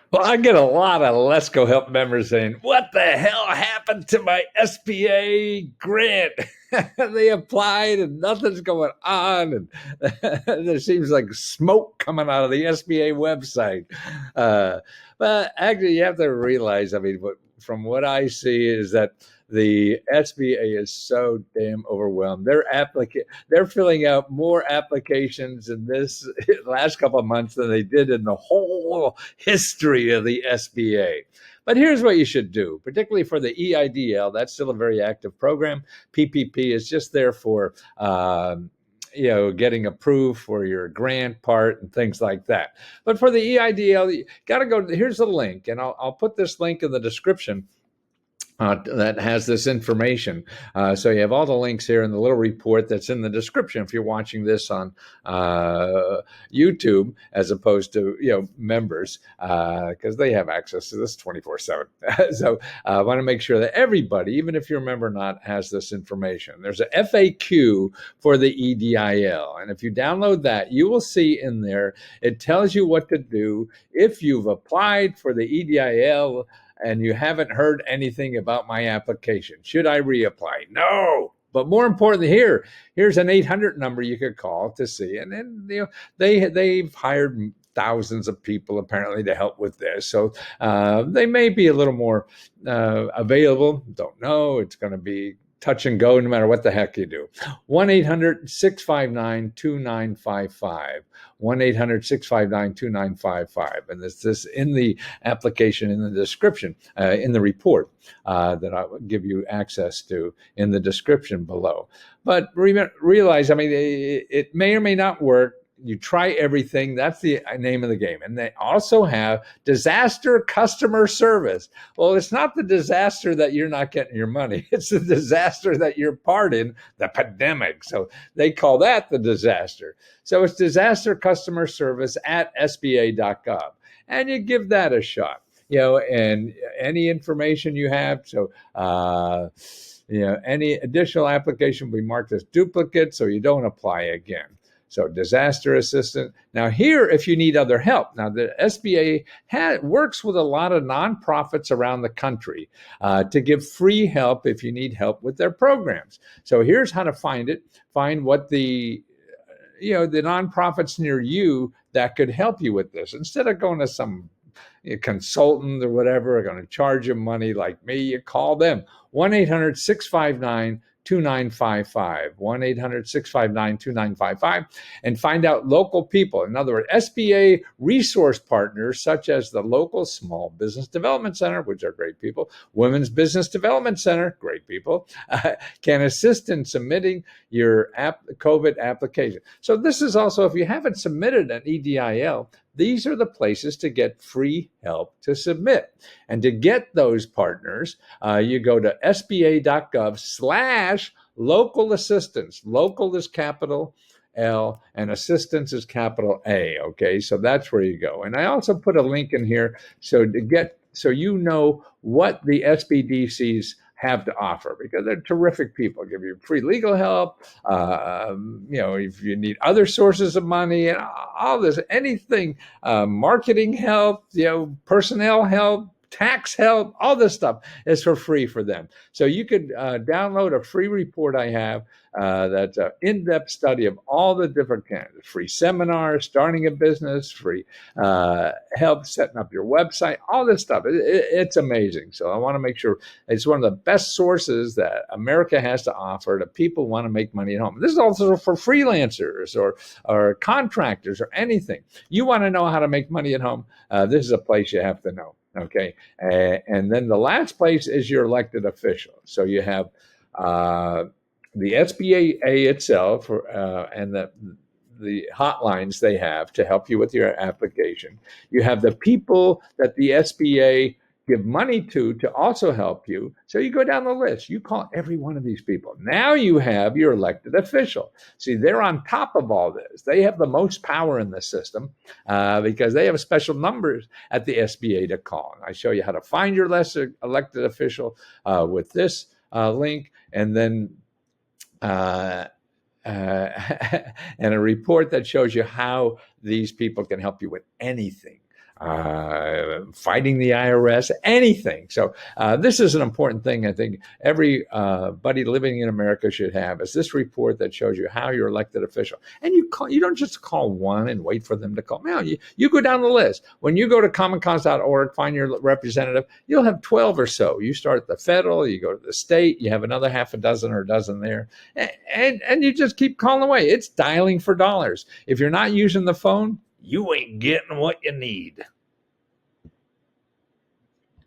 Well, I get a lot of Let's Go Help members saying, "What the hell happened to my SBA grant? They applied and nothing's going on, and there seems like smoke coming out of the SBA website." Uh, but actually, you have to realize, I mean, from what I see is that the SBA is so damn overwhelmed. They're filling out more applications in this last couple of months than they did in the whole history of the SBA. But here's what you should do, particularly for the EIDL. That's still a very active program. PPP is just there for getting approved for your grant part and things like that. But for the EIDL, you got to go. Here's the link, and I'll put this link in the description that has this information. So you have all the links here in the little report that's in the description if you're watching this on YouTube as opposed to members, because they have access to this 24/7. So I want to make sure that everybody, even if you're a member or not, has this information. There's a FAQ for the EDIL, and if you download that, you will see in there it tells you what to do if you've applied for the EDIL and you haven't heard anything about my application. Should I reapply? No. But more importantly, here's an 800 number you could call to see. And then they've hired thousands of people apparently to help with this. So they may be a little more available. Don't know. It's going to be touch and go no matter what the heck you do. 1-800-659-2955. 1-800-659-2955. And this in the application, in the description, in the report that I will give you access to in the description below. But realize, I mean, it may or may not work. You try everything. That's the name of the game. And they also have disaster customer service. Well, it's not the disaster that you're not getting your money. It's the disaster that you're part in, the pandemic. So they call that the disaster. So it's disaster customer service at SBA.gov. And you give that a shot, and any information you have. So, any additional application will be marked as duplicate so you don't apply again. So disaster assistant. Now here, if you need other help, now the SBA works with a lot of nonprofits around the country to give free help if you need help with their programs. So here's how to find it. Find what the nonprofits near you that could help you with this. Instead of going to some consultant or whatever are going to charge you money like me, you call them. 1-800-659 2955, 1-800-659-2955, and find out local people. In other words, SBA resource partners, such as the local Small Business Development Center, which are great people, Women's Business Development Center, great people, can assist in submitting your COVID application. So this is also, if you haven't submitted an EDIL, these are the places to get free help to submit. And to get those partners, you go to sba.gov/local assistance. Local is capital L and assistance is capital A. Okay, so that's where you go. And I also put a link in here so you know what the SBDCs have to offer, because they're terrific people. Give you free legal help, if you need other sources of money and all this, anything, marketing help, personnel help, tax help, all this stuff is for free for them. So you could download a free report I have that's an in-depth study of all the different kinds of free seminars, starting a business, free help setting up your website, all this stuff. It's amazing. So I want to make sure it's one of the best sources that America has to offer to people who want to make money at home. This is also for freelancers or contractors or anything. You want to know how to make money at home? This is a place you have to know. Okay, and then the last place is your elected official. So you have the SBA itself and the hotlines they have to help you with your application. You have the people that the SBA give money to also help you. So you go down the list. You call every one of these people. Now you have your elected official. See, they're on top of all this. They have the most power in the system because they have special numbers at the SBA to call. And I show you how to find your elected official with this link, and then and a report that shows you how these people can help you with anything. fighting the IRS, anything. So this is an important thing I think every buddy living in America should have, is this report that shows you how your elected official. And you don't just call one and wait for them to call. No, you go down the list. When you go to commoncause.org, find your representative, you'll have 12 or so. You start at the federal, you go to the state, you have another half a dozen or a dozen there, and you just keep calling away. It's dialing for dollars. If you're not using the phone, you ain't getting what you need.